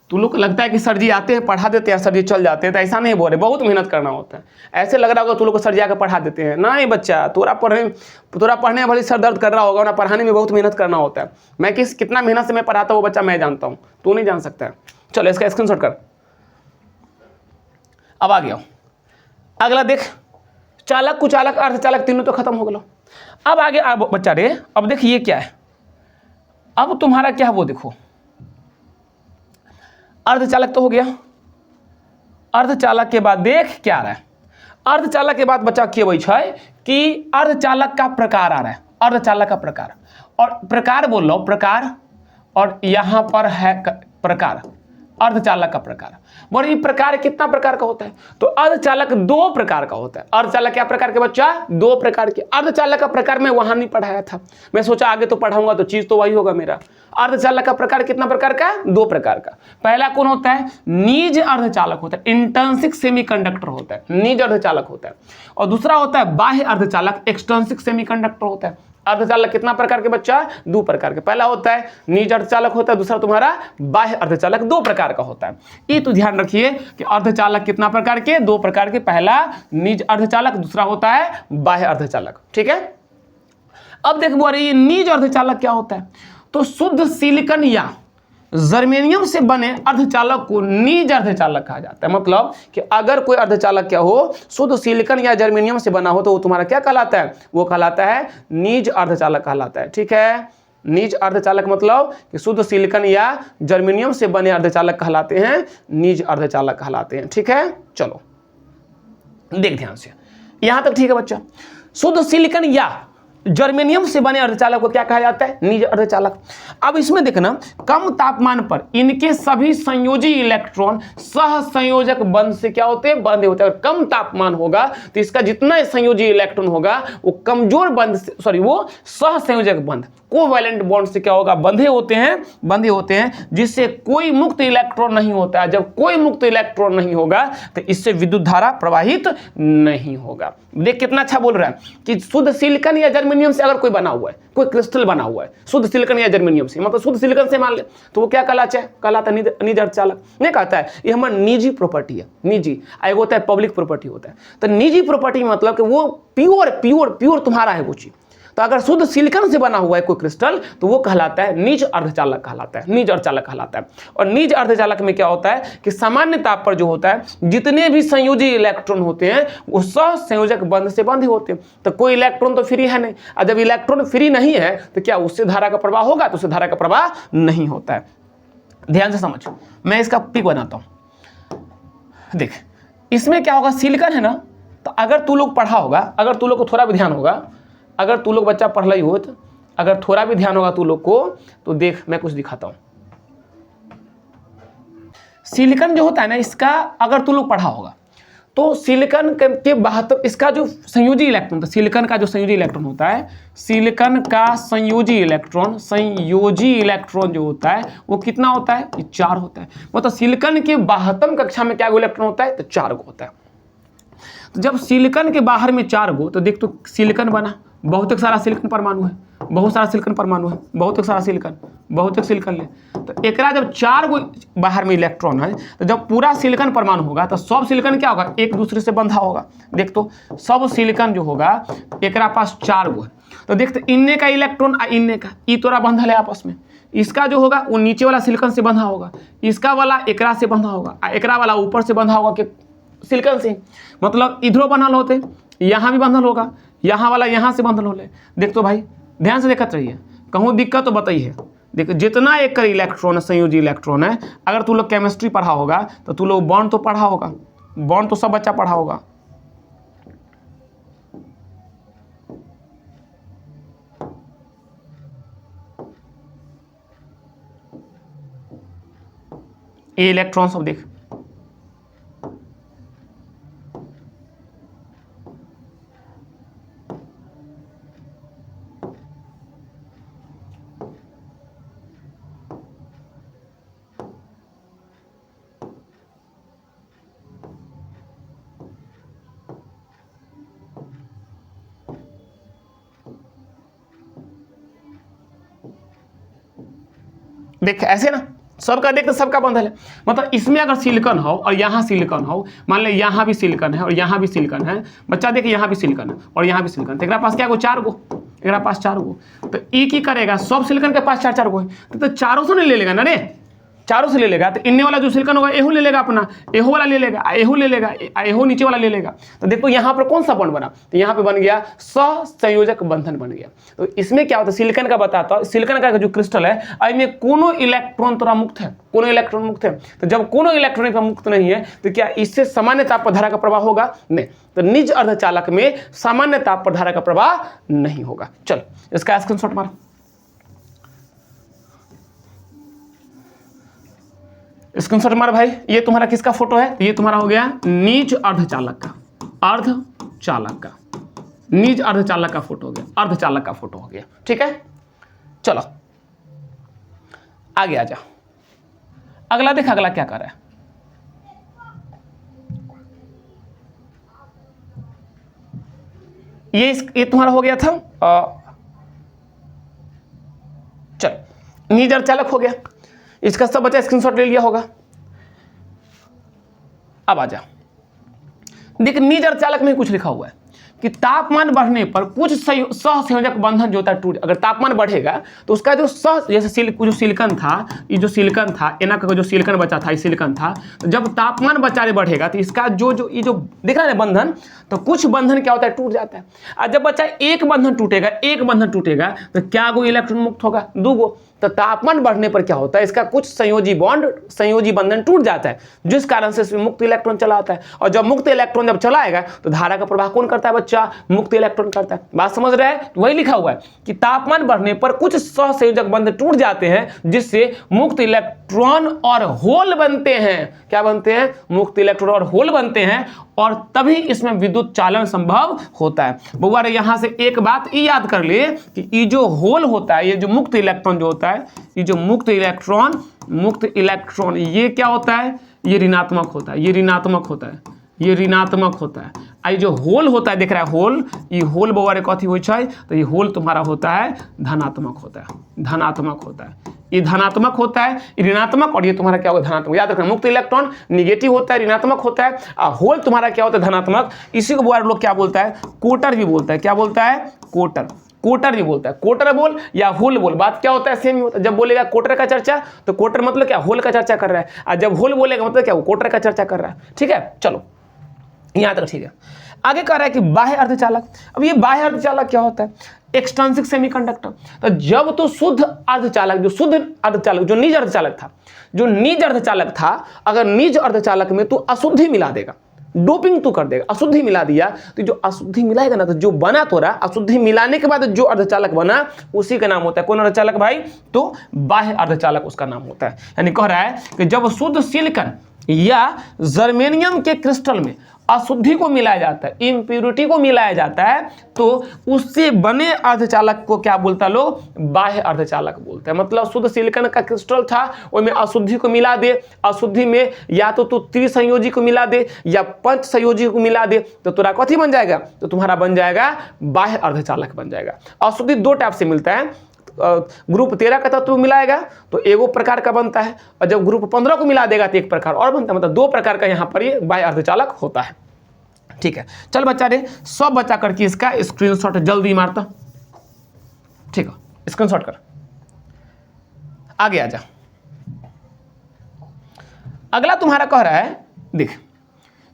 तू लोग को लगता है कि सर जी आते हैं पढ़ा देते हैं, सर जी चल जाते हैं, तो ऐसा नहीं बोल रहे, बहुत मेहनत करना होता है। ऐसे लग रहा होगा तू लोग को सर जी आकर पढ़ा देते हैं, नहीं बच्चा, तोरा पढ़ने में भले सर दर्द कर रहा होगा ना, पढ़ाने में बहुत मेहनत करना होता है। मैं कितना मेहनत से मैं पढ़ाता हूँ बच्चा मैं जानता हूँ, तू नहीं जान सकता है। चलो इसका स्क्रीनशॉट कर। अब आ गया अगला, देख चालक कुचालक अर्धचालक तीनों तो खत्म हो गया। अब आगे बच्चा रे, अब देख ये क्या है, अब तुम्हारा क्या है वो देखो, अर्धचालक तो हो गया। अर्धचालक के बाद देख क्या आ रहा है, अर्धचालक के बाद बच्चा के वही है कि अर्धचालक का प्रकार आ रहा है, अर्धचालक का प्रकार, और प्रकार बोल लो प्रकार, और यहां पर है प्रकार, अर्धचालक का प्रकार। बोले ये प्रकार कितना प्रकार का होता है, तो अर्धचालक 2 प्रकार का होता है। अर्धचालक क्या प्रकार के बच्चा, 2 प्रकार के। अर्धचालक का प्रकार मैं वहां नहीं पढ़ाया था, मैं सोचा आगे तो पढ़ाऊंगा तो चीज तो वही होगा मेरा। अर्धचालक का प्रकार कितना प्रकार का, 2 प्रकार का। पहला कौन होता है, निज अर्धचालक होता है, इंट्रिंसिक सेमीकंडक्टर होता है, निज अर्धचालक होता है। और दूसरा होता है बाह्य अर्धचालक, एक्सट्रिंसिक सेमीकंडक्टर होता है। अर्धचालक कितना प्रकार के बच्चा, 2 प्रकार के। पहला होता है निज अर्धचालक होता है, दूसरा तुम्हारा बाह्य अर्धचालक, 2 प्रकार का होता है। ये तो ध्यान रखिए कि अर्धचालक कितना प्रकार के, 2 प्रकार के। पहला निज अर्धचालक, दूसरा होता है बाह्य अर्धचालक, ठीक है। अब देखो ये निज अर्धचालक क्या होता है, तो शुद्ध सिलिकॉन या जर्मेनियम से बने अर्धचालक को निज अर्धचालक कहा जाता है। मतलब कि अगर कोई अर्धचालक क्या हो, शुद्ध सिलिकॉन या जर्मेनियम से बना हो, तो वो तुम्हारा क्या कहलाता है, वो कहलाता है निज अर्धचालक कहलाता है, ठीक है। निज अर्धचालक मतलब कि शुद्ध सिलिकॉन या जर्मेनियम से बने अर्धचालक कहलाते हैं, निज अर्धचालक कहलाते हैं, ठीक है। चलो देख ध्यान से, यहां तक ठीक है बच्चा। शुद्ध सिलिकॉन या जर्मेनियम से बने अर्धचालक को क्या कहा जाता है, निज अर्धचालक। अब इसमें देखना, कम तापमान पर इनके सभी संयोजी इलेक्ट्रॉन सह संयोजक बंध से क्या होते हैं, बंधे होते हैं। अगर कम तापमान होगा तो इसका जितना संयोजी इलेक्ट्रॉन होगा वो कमजोर बंध से, सॉरी वो सह संयोजक बंध, कोवैलेंट बॉन्ड से क्या होगा, बंधे होते हैं, जिससे कोई मुक्त इलेक्ट्रॉन नहीं होता है। जब कोई मुक्त इलेक्ट्रॉन नहीं होगा तो इससे विद्युत धारा प्रवाहित नहीं होगा। देख कितना अच्छा बोल रहा है कि शुद्ध सिलिकॉन या जर्मेनियम से अगर कोई बना हुआ है, कोई क्रिस्टल बना हुआ है शुद्ध सिलिकॉन या जर्मेनियम से, मतलब शुद्ध सिलिकॉन से मान ले, तो वो क्या कहलाता है, निज अर्धचालक। नहीं कहता है, ये हमारा निजी प्रॉपर्टी है, निजी। एक होता है पब्लिक प्रॉपर्टी होता है। तो निजी प्रॉपर्टी मतलब कि वो प्योर तुम्हारा है वो चीज। तो अगर शुद्ध सिलिकॉन से बना हुआ है कोई क्रिस्टल, तो वो कहलाता है निज अर्धचालक कहलाता है, निज अर्धचालक कहलाता है। और निज अर्धचालक में क्या होता है कि सामान्य ताप पर जो होता है, जितने भी संयोजी इलेक्ट्रॉन होते हैं वो सह संयोजक बंध से बंधे होते हैं। तो कोई इलेक्ट्रॉन तो फ्री है नहीं, और जब इलेक्ट्रॉन फ्री नहीं है तो क्या उससे धारा का प्रवाह होगा, तो उससे धारा का प्रवाह नहीं होता है। ध्यान से समझो, मैं इसका पिक बनाता हूं। देख इसमें क्या होगा, सिलिकॉन है ना, तो अगर तू लोग पढ़ा होगा, अगर तू लोग को थोड़ा भी ध्यान होगा, अगर तू लोग बच्चा पढ़ ली हो, तो अगर थोड़ा भी ध्यान होगा तू लोग को, तो देख मैं कुछ दिखाता हूं। सिलिकॉन जो होता है ना, इसका अगर तू लोग पढ़ा होगा तो सिलिकॉन के 72, इसका जो संयोजी इलेक्ट्रॉन, तो सिलिकॉन का जो संयोजी इलेक्ट्रॉन होता है, सिलिकॉन का संयोजी इलेक्ट्रॉन जो होता है वो कितना होता है, 4 होता है। मतलब सिलिकॉन के 72 कक्षा में क्या इलेक्ट्रॉन होता है, तो 4 गो होता है। तो जब सिलिकॉन के बाहर में 4 गो, तो देख तो सिलिकॉन बना, बहुत सारा सिलिकॉन परमाणु है, बहुत सारा सिलिकॉन परमाणु है, बहुत सारा सिलिकॉन, बहुत सिलिकॉन ले। तो एकरा जब 4 गो बाहर में इलेक्ट्रॉन है, तो जब पूरा सिलिकॉन परमाणु होगा तो सब सिलिकॉन क्या होगा, एक दूसरे से बंधा होगा। देख तो सब सिलिकॉन जो होगा एकरा पास 4 गो है। तो देखते इनने का इलेक्ट्रॉन आ इनने का, ई तोरा बंधल है आपस में। इसका जो होगा वो नीचे वाला सिलिकॉन से बंधा होगा, इसका वाला एकरा से बंधा होगा, एकरा वाला ऊपर से बंधा होगा कि सिलिकॉन से। मतलब इधरों बंधल होते, यहाँ भी बंधल होगा, यहाँ वाला यहाँ से बंधल होले। देख तो भाई ध्यान से देखते रहिए, कहूँ दिक्कत तो बताइए। देखो जितना एक इलेक्ट्रॉन है, संयोजी इलेक्ट्रॉन है, अगर तू लोग केमिस्ट्री पढ़ा होगा तो तू लोग बॉन्ड तो पढ़ा होगा, बॉन्ड तो सब बच्चा पढ़ा होगा। ये इलेक्ट्रॉन सब देख, देख ऐसे ना सबका देख तो सबका बंधल है। मतलब इसमें अगर सिलिकॉन हो और यहाँ सिलिकॉन हो, मान ले यहाँ भी सिलिकॉन है और यहाँ भी सिलिकॉन है, बच्चा देख यहाँ भी सिलिकॉन है और यहाँ भी सिलिकॉन, तो एक पास क्या गो 4 गो, एक पास 4 गो। तो एक ही करेगा, सब सिलिकॉन के पास 4 गो है, तो चारों से नहीं ले लेगा ना रे, चारों से ले लेगा तो इनने वाला जो सिलिकॉन होगा एहो ले लेगा अपना, एहो वाला ले लेगा, एहो ले लेगा, एहो नीचे वाला ले लेगा। तो देखो यहाँ पर कौन सा बॉन्ड बना, तो यहाँ पे बन गया सहसंयोजक बंधन बन गया। तो इसमें क्या होता है सिलिकॉन का बताता हूं, सिलिकॉन का जो क्रिस्टल है इसमें कोनो इलेक्ट्रॉन तोरा मुक्त है, कोनो इलेक्ट्रॉन मुक्त है। तो जब कोनो इलेक्ट्रॉन का मुक्त नहीं है तो क्या इससे सामान्य ताप पर धारा का प्रवाह होगा? नहीं। तो निज अर्धचालक में सामान्य ताप पर धारा का प्रवाह नहीं होगा। चलो इसका स्क्रीनशॉट मार। स्क्रीनशॉट मार भाई। ये तुम्हारा किसका फोटो है? ये तुम्हारा हो गया निज अर्धचालक का, अर्धचालक का, निज अर्धचालक का फोटो हो गया, अर्धचालक का फोटो हो गया। ठीक है, चलो आगे आ जा। अगला देख, अगला क्या कर रहा है। ये तुम्हारा हो गया था चल निज अर्धचालक हो गया, इसका सब बचा स्क्रीनशॉट ले लिया होगा। अब आ जा, देख निज अर्धचालक में कुछ लिखा हुआ है कि तापमान बढ़ने पर कुछ सहसंयोजक बंधन जो होता है टूट, अगर तापमान बढ़ेगा तो उसका जो जैसे जो सिलिकॉन था, ये जो सिलिकॉन था, एना का जो सिलिकॉन बचा था, ये सिलिकॉन था, तो जब तापमान बचाने बढ़ेगा तो इसका जो ये जो दिख रहा है बंधन, तो कुछ बंधन क्या होता है टूट जाता है। और जब बच्चा एक बंधन टूटेगा तो क्या गो इलेक्ट्रॉन मुक्त होगा? 2 गो। तो तापमान बढ़ने पर क्या होता है इसका कुछ संयोजी बंधन टूट जाता है, जिस कारण से इसमें मुक्त इलेक्ट्रॉन चला आता है। और जब मुक्त इलेक्ट्रॉन जब चला आएगा तो धारा का प्रवाह कौन करता है बच्चा? मुक्त इलेक्ट्रॉन करता है। बात समझ रहे हैं? वही लिखा हुआ है कि तापमान बढ़ने पर कुछ सहसंयोजक बंधन टूट जाते हैं जिससे मुक्त इलेक्ट्रॉन और होल बनते हैं। क्या बनते हैं? मुक्त इलेक्ट्रॉन और होल बनते हैं, और तभी इसमें विद्युत चालन संभव होता है। बउआ रे यहां से एक बात ये याद कर ले कि ये जो होल होता है, ये जो मुक्त इलेक्ट्रॉन जो होता है, ये जो मुक्त इलेक्ट्रॉन ये क्या होता है? ये ऋणात्मक होता है, ये ऋणात्मक होता है, ये ऋणात्मक होता है। आई जो होल होता है, देख रहा है होल, ये होल बउआ रे कथी हो छै? तो ये होल तुम्हारा होता है धनात्मक होता है, धनात्मक होता है। ये धनात्मक होता है, ऋणात्मक, और ये तुम्हारा क्या होगा? धनात्मक। याद रखना, मुक्त इलेक्ट्रॉन निगेटिव होता है, ऋणात्मक होता है, और होल तुम्हारा क्या होता है? धनात्मक। इसी को बुआ लोग क्या बोलता है? कोटर भी बोलता है। क्या बोलता है? कोटर, कोटर भी बोलता है। कोटर बोल या होल बोल, बात क्या होता है? सेम ही होता है। जब बोलेगा कोटर का चर्चा तो कोटर मतलब क्या? होल का चर्चा कर रहा है, और जब होल बोलेगा मतलब क्या? वो कोटर का चर्चा कर रहा है। ठीक है, चलो यहां तक ठीक है। आगे कह रहा है कि बाह्य अर्धचालक। अब ये बाह्य अर्धचालक क्या होता है? Extrinsic semiconductor. तो जब तो शुद्ध अर्धचालक, जो निज अर्धचालक था, अगर निज अर्धचालक में तू अशुद्धि मिला देगा, डोपिंग तू कर देगा, अशुद्धि मिला दिया, तो जो अशुद्धि मिलाएगा ना, तो जो बना तो रहा अशुद्धि मिलाने के बाद जो अर्धचालक बना उसी का नाम होता है कौन अर्धचालक भाई? तो बाह्य अर्धचालक उसका नाम होता है। यानी कह रहा है कि जब शुद्ध सिलिकॉन या जर्मेनियम के क्रिस्टल में अशुद्धि को मिलाया जाता है, इम्प्यूरिटी को मिलाया जाता है, तो उससे बने अर्धचालक को क्या बोलता है लोग? बाह्य अर्धचालक बोलते हैं। मतलब शुद्ध सिलिकॉन का क्रिस्टल था, उसमें अशुद्धि को मिला दे, अशुद्धि में या तो तू त्रिसंयोजी को मिला दे या पंच संयोजी को मिला दे, तो तुम्हारा कथी बन जाएगा? तो तुम्हारा बन जाएगा बाह्य अर्धचालक बन जाएगा। अशुद्धि 2 टाइप से मिलता है। ग्रुप 13 का तत्व मिलाएगा तो एगो प्रकार का बनता है, और जब ग्रुप 15 को मिला देगा तो एक प्रकार और बनता है। मतलब 2 प्रकार का यहाँ पर ये बाह्य अर्धचालक होता है। ठीक है, चल बच्चा रे सब बच्चा करके इसका स्क्रीनशॉट जल्दी मारता। ठीक है, स्क्रीनशॉट कर, आगे आ जा। अगला तुम्हारा कह रहा है, देख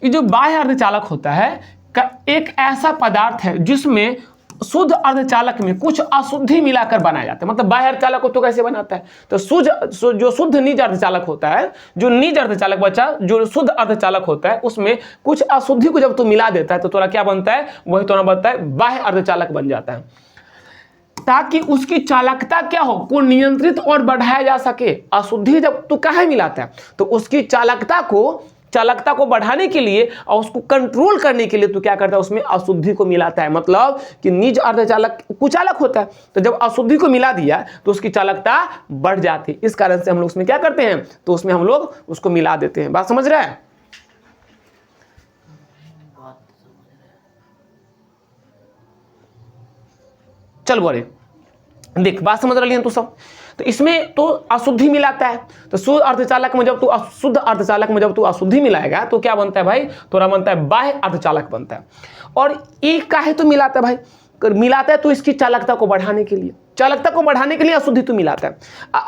ये जो बाह्य अर्धचालक होता है का एक ऐसा पदार्थ है जिसमें शुद्ध अर्धचालक में कुछ अशुद्धि मिलाकर बनाया जाता है। मतलब बाह्य अर्धचालक को तो कैसे बनाता है? तो जो शुद्ध निज अर्धचालक होता है, जो निज अर्धचालक बच्चा जो शुद्ध अर्धचालक होता है, उसमें कुछ अशुद्धि को जब तू मिला देता है तो तोरा क्या बनता है? वही तोरा बनता है बाह्य अर्धचालक बन जाता है, ताकि उसकी चालकता क्या हो? को नियंत्रित और बढ़ाया जा सके। अशुद्धि जब तू काहे मिलाता है तो उसकी चालकता को बढ़ाने के लिए और उसको कंट्रोल करने के लिए तू क्या करता है? उसमें अशुद्धि को मिलाता है। मतलब कि निज अर्धचालक कुचालक होता है, तो जब अशुद्धि को मिला दिया तो उसकी चालकता बढ़ जाती है। इस कारण से हम लोग उसमें क्या करते हैं? तो उसमें हम लोग उसको मिला देते हैं। बात समझ रहे हैं? चल बोले देख, बात समझ रही है तू सब? तो इसमें तो अशुद्धि मिलाता है, तो शुद्ध अर्धचालक में जब तू अशुद्धि मिलाएगा तो क्या बनता है भाई? तोरा बनता है बाह्य अर्धचालक बनता है। और ये काहे तो मिलाता है भाई? मिलाता है तो इसकी चालकता को बढ़ाने के लिए, चालकता को बढ़ाने के लिए अशुद्धि तो मिलाता है।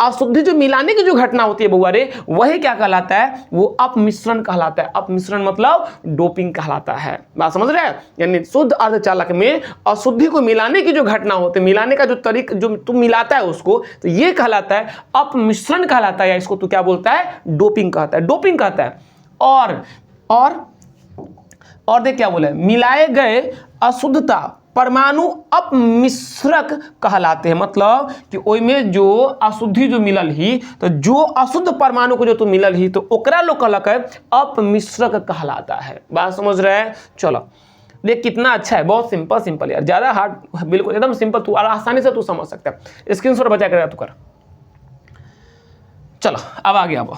अशुद्धि जो मिलाने की जो घटना होती है बउआ रे, वही क्या कहलाता है, वो अपमिश्रण कहलाता है। अपमिश्रण मतलब डोपिंग कहलाता है। बात समझ रहे हैं? यानी शुद्ध अर्धचालक में अशुद्धि को मिलाने की जो घटना होती है, मिलाने का जो तरीका जो तुम मिलाता है उसको, तो ये कहलाता है अपमिश्रण कहलाता है, या इसको तू क्या बोलता है, डोपिंग कहता है, डोपिंग कहता है। और देख क्या बोला है, मिलाए गए अशुद्धता परमाणु अपमिश्रक कहलाते हैं। मतलब कि ओइमें जो अशुद्धि जो मिलल ही, तो जो अशुद्ध परमाणु को जो तू मिलल ही, तो ओकरा लोग कहलक है अपमिश्रक कहलाता है। बात समझ रहे हैं? चलो देख कितना अच्छा है, बहुत सिंपल सिंपल यार, ज्यादा हार्ड, बिल्कुल एकदम सिंपल, तू आसानी से तू समझ सकता है। स्क्रीनशॉट बचा कर तू कर। चलो अब आगे अब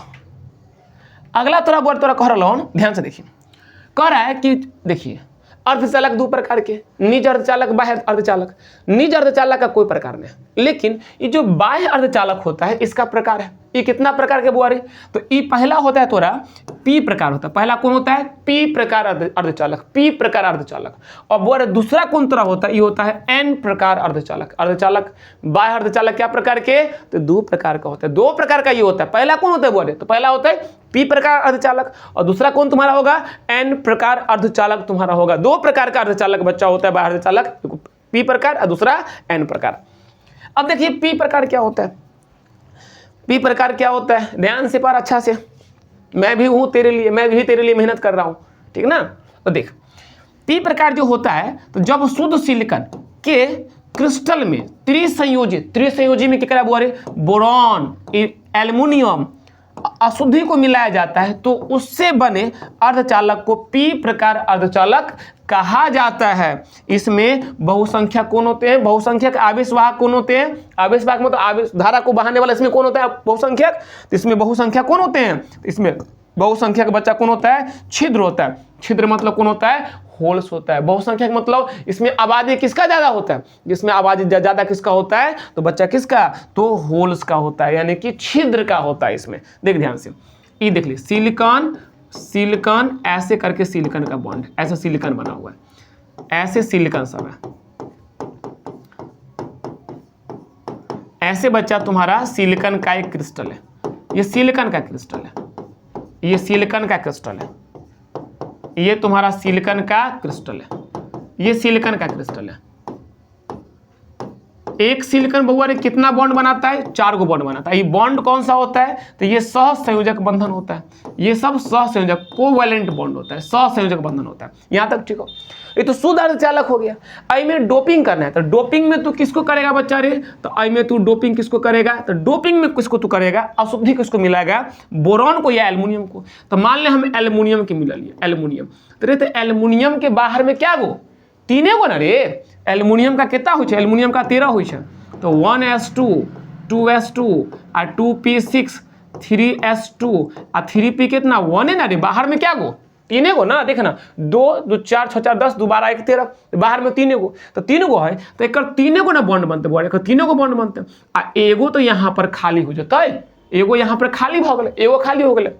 अगला तोरा वर्ड तोरा कह रहा हूं, ध्यान से देखिए। कह रहा है कि देखिए अर्धचालक दो प्रकार के, निज अर्धचालक, बाह्य अर्धचालक। निज अर्धचालक का कोई प्रकार नहीं, लेकिन ये जो बाह्य अर्धचालक होता है इसका प्रकार है। ये कितना प्रकार के बुआ रे, तो ये पहला होता है तोरा पी प्रकार होता है। पहला कौन होता है, पी प्रकार अर्धचालक, पी प्रकार अर्धचालक। और बुआ रे दूसरा कौन तोरा होता है, ये होता है एन प्रकार अर्धचालक। अर्धचालक बाह्य अर्धचालक क्या प्रकार के, तो दो प्रकार का होता है, दो प्रकार का ये होता है। पहला कौन होता है बुआ रे, तो पहला होता है पी प्रकार अर्धचालक, और दूसरा कौन तुम्हारा होगा, एन प्रकार अर्धचालक तुम्हारा होगा। दो प्रकार का अर्धचालक बच्चा होता है बाह्य अर्धचालक, पी प्रकार और दूसरा एन प्रकार। अब देखिए पी प्रकार क्या होता है, पी प्रकार क्या होता है, ध्यान से पर अच्छा से, मैं भी हूं तेरे लिए, मैं भी तेरे लिए मेहनत कर रहा हूं, ठीक ना। तो देख पी प्रकार जो होता है, तो जब शुद्ध सिलिकॉन के क्रिस्टल में त्रिसंयोजी में क्या बुआ रे, बोरॉन, एल्युमिनियम, अशुद्धि को मिलाया जाता है, तो उससे बने अर्धचालक को पी प्रकार अर्धचालक कहा जाता है। इसमें बहुसंख्यक कौन होते हैं, बहुसंख्यक आवेशवाहक कौन होते हैं, आवेशवाहक मतलब आवेश धारा को बहाने वाला, इसमें कौन होता है, बहुसंख्यक। तो इसमें बहुसंख्यक कौन होते हैं, इसमें बहुसंख्यक बच्चा कौन होता है, छिद्र होता है। छिद्र मतलब कौन होता है, होल्स होता है। बहुसंख्यक मतलब इसमें आबादी किसका ज्यादा होता है, जिसमें आबादी ज्यादा किसका होता है, तो बच्चा किसका, तो होल्स का होता है, यानी कि छिद्र का होता है। इसमें देख ध्यान से, ये देख ली सिलिकॉन, सिलिकॉन ऐसे करके सिलिकॉन का बॉन्ड, ऐसा सिलिकॉन बना हुआ है, ऐसे सिलिकॉन सब है, ऐसे बच्चा तुम्हारा सिलिकॉन का एक क्रिस्टल है। ये सिलिकॉन का क्रिस्टल है, ये सिलिकॉन का क्रिस्टल है, ये तुम्हारा सिलिकॉन का क्रिस्टल है, ये सिलिकॉन का क्रिस्टल है। एक सिलिकॉन बउआ रे कितना बॉन्ड बनाता है, 4 गो बॉन्ड बनाता है। ये बॉन्ड कौन सा होता है, तो ये सहसंयोजक बंधन होता है। ये सब सहसंयोजक कोवैलेंट बॉन्ड होता है, सहसंयोजक बंधन होता है। यहां तक ठीक हो, ये तो शुद्ध अर्धचालक हो गया। आई में डोपिंग करना है, तो डोपिंग में तू किसको करेगा बच्चा रे, तो आई में तू डोपिंग किसको करेगा, तो डोपिंग में किसको तू करेगा, अशुद्धि किसको मिलाएगा, बोरॉन को या एल्युमिनियम को। तो मान ले हम एल्युमिनियम की मिला लिए, एल्युमिनियम, तो एल्युमिनियम के बाहर में क्या गो, 3 गो ना रे। एल्युमिनियम का कितना हो, एल्युमिनियम का 13 हो, तो 1s2 2s2 और 2p6 3s2 और 3p कितना 1 है ना रे। बाहर में क्या गो, 3 गो ना, देखना 2 2 4 6 4 10 2 12 1 13, बाहर में 3 गो, तो 3 गो है, तो एक 3 गो ना बॉन्ड बनते, बोल 3 गो बॉन्ड बनते, आ एगो तो यहाँ पर खाली हो जाता है, एगो यहाँ पर खाली हो गए, एगो खाली हो गए,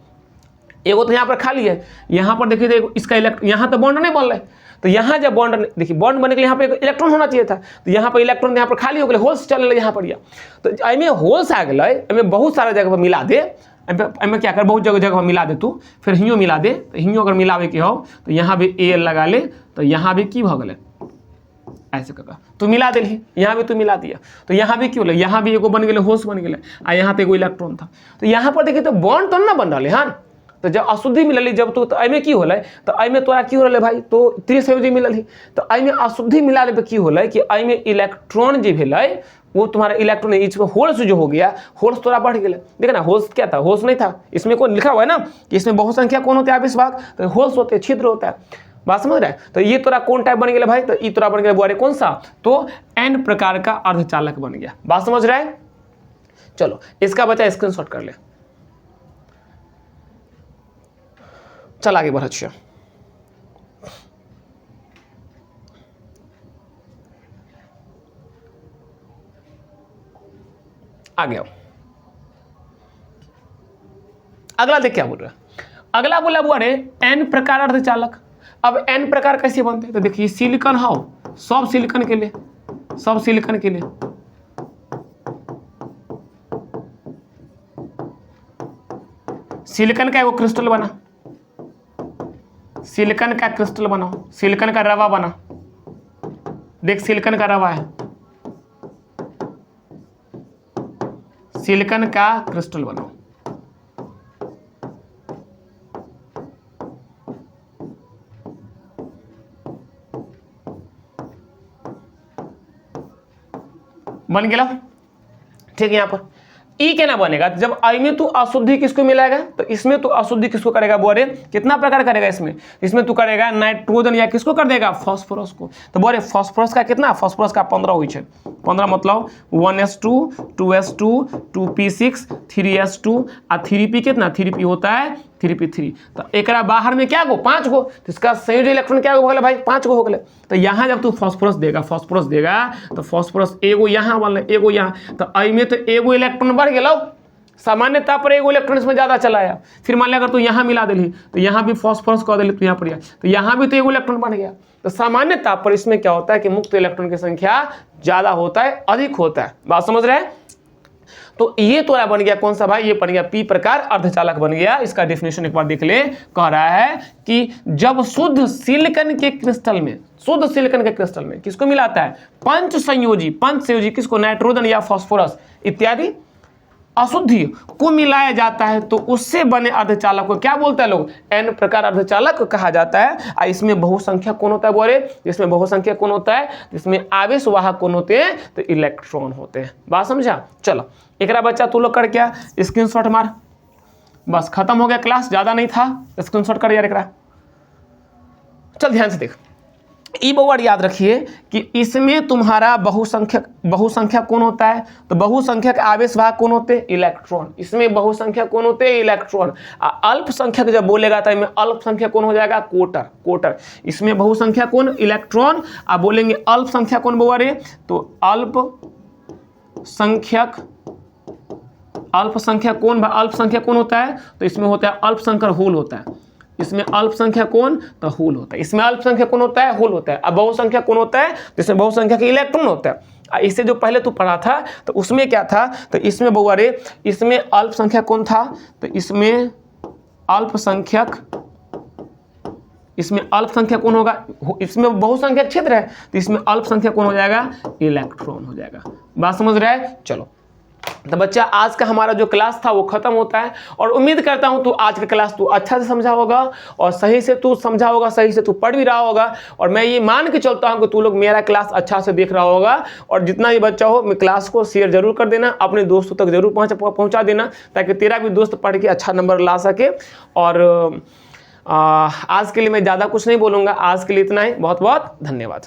एगो तो यहाँ पर खाली है। यहाँ पर देखिए तो इसका यहाँ तो बॉन्ड नहीं बन रहा है, तो यहाँ जब बॉन्ड देखिए बॉन्ड बनने के लिए यहाँ पे इलेक्ट्रॉन होना चाहिए था, तो यहाँ पर इलेक्ट्रॉन यहाँ पर खाली हो गए, होल्स चल रहे यहाँ पर। तो एमें होल्स आ गए, एमें बहुत सारा जगह पर मिला दे, एमें क्या कर बहुत जगह पर मिला दे तू, फिर हियो मिला दे। तो हियो अगर मिलावे के हो तो यहाँ भी ए लगा ले, तो यहाँ भी की भ गए ऐसे कर तू मिला दे, यहाँ भी तू मिला दिया, तो यहाँ भी क्यों ले, यहाँ भी एगो बन गए, होल्स बन गए, आ यहाँ तो एगो इलेक्ट्रॉन था। तो यहाँ पर देखिए तो बॉन्ड तो ना बन रहा है। हाँ, तो जब अशुद्धि मिलल जब तो एमें की होल, तो एमें तोरा की होल भाई, तो त्रिसंयोजी मिलल ही, तो एमें अशुद्धि मिलाने पे की होल कि एमें इलेक्ट्रॉन जो भेल वो तुम्हारा इलेक्ट्रॉन इसमें होल्स जो हो गया, होल्स थोड़ा बढ़ गया। देखा ना, होल्स क्या था, होल्स नहीं था, इसमें कौन लिखा हुआ है ना कि इसमें बहुसंख्या कौन होते हैं, आवेशवाहक, तो होल्स होते हैं, छिद्र होता है। बात समझ रहा है। तो ये तोरा कौन टाइप बन गया भाई, तो ये तोरा बन गया बुआ रे कौन सा, तो एन प्रकार का अर्धचालक बन गया। बात समझ रहा है। चलो इसका बच्चा स्क्रीनशॉट कर ले, चल आगे बढ़। अच्छा आगे आओ, अगला देख क्या बोल रहा है। अगला बोला बुआ रे एन प्रकार अर्धचालक। अब एन प्रकार कैसे बनते हैं, तो देखिए सिलिकॉन हो, सब सिलिकॉन के लिए सब सिलिकॉन के लिए। सिलिकॉन का वो क्रिस्टल बना, सिलिकॉन का क्रिस्टल बनाओ, सिलिकॉन का रवा बना, देख सिलिकॉन का रवा है, सिलिकॉन का क्रिस्टल बनाओ। बन गया ठीक है। यहां पर ई क्या ना बनेगा, जब आई में तू अशुद्धि किसको मिलाएगा, तो इसमें तू अशुद्धि किसको करेगा बोरे, कितना प्रकार करेगा इसमें तू करेगा नाइट्रोजन या किसको कर देगा, फास्फोरस को। तो बोरे फास्फोरस का कितना, फास्फोरस का 15 हुई है, 15 मतलब 1s2 2s2 2p6 3s2 और 3p कितना, 3p होता है 3p3। तो एक बाहर में क्या गो, 5 गो, तो इसका संयुक्त इलेक्ट्रॉन क्या हो गया भाई, 5 गो हो गए। तो यहाँ जब तू फास्फोरस देगा तो फास्फोरस एगो यहाँ वाला एगो यहाँ, तो आई में तो एगो इलेक्ट्रॉन बढ़ गया, सामान्यतः पर एगो इलेक्ट्रॉन इसमें ज्यादा चला आया। फिर मान लिया अगर तू यहाँ मिला दिली तो यहाँ भी फास्फोरस कर दिली, तो यहाँ पर तो यहाँ भी तो एगो इलेक्ट्रॉन बढ़ गया। तो सामान्यतः पर इसमें क्या होता है कि मुक्त इलेक्ट्रॉन की संख्या ज्यादा होता है, अधिक होता है, बात समझ रहे हैं। तो ये तो बन गया कौन सा भाई, ये बन गया पी प्रकार अर्धचालक बन गया। इसका डेफिनेशन एक बार देख ले, कह रहा है कि जब शुद्ध सिलिकॉन के क्रिस्टल में किसको मिलाता है, पंच संयोजी किसको, नाइट्रोजन या फास्फोरस इत्यादि अशुद्धि को मिलाया जाता है, तो उससे बने अर्धचालक को क्या बोलते हैं लोग, एन प्रकार अर्धचालक कहा जाता है। इसमें बहुसंख्यक कौन होता है बोले, इसमें बहुसंख्यक कौन होता है, जिसमें आवेश वाहक कौन होते हैं, तो इलेक्ट्रॉन होते हैं। बात समझा। चलो एक बच्चा तू लोग कर क्या, स्क्रीनशॉट मार, बस खत्म हो गया क्लास, ज्यादा नहीं था, स्क्रीनशॉट कर यार एक। चल ध्यान से देख, ई वर्ड याद रखिए कि इसमें तुम्हारा बहुसंख्यक कौन होता है, तो बहुसंख्यक आवेश वाहक कौन होते हैं, इलेक्ट्रॉन। इसमें बहुसंख्यक कौन होते हैं, इलेक्ट्रॉन। अल्पसंख्यक जब बोलेगा तो इसमें अल्पसंख्यक कौन हो जाएगा, कोटर। इसमें बहुसंख्यक कौन, इलेक्ट्रॉन। आप बोलेंगे अल्पसंख्यक कौन बोल रहे, तो अल्पसंख्यक कौन होता है, तो इसमें होता है अल्पसंख्यक होल होता है। इसमें अल्पसंख्यक कौन, तो होल होता है। इसमें अल्पसंख्यक कौन होता है, होल होता है। अब बहुसंख्यक कौन होता है, जिसमें बहुसंख्यक इलेक्ट्रॉन होता है। इससे जो पहले तू पढ़ा था तो उसमें क्या था, तो इसमें बहुअरे इसमें अल्पसंख्यक कौन था, तो इसमें अल्पसंख्यक कौन होगा, इसमें बहुसंख्यक क्षेत्र है, तो इसमें अल्पसंख्यक कौन हो जाएगा, इलेक्ट्रॉन हो जाएगा। बात समझ रहा है। चलो तो बच्चा आज का हमारा जो क्लास था वो खत्म होता है, और उम्मीद करता हूं तू आज का क्लास तू अच्छा से समझा होगा, और सही से तू समझा होगा, सही से तू पढ़ भी रहा होगा। और मैं ये मान के चलता हूं कि तू लोग मेरा क्लास अच्छा से देख रहा होगा, और जितना भी बच्चा हो क्लास को शेयर जरूर कर देना, अपने दोस्तों तक जरूर पहुंचा देना, ताकि तेरा भी दोस्त पढ़ के अच्छा नंबर ला सके। और आज के लिए मैं ज़्यादा कुछ नहीं बोलूँगा, आज के लिए इतना ही। बहुत बहुत धन्यवाद।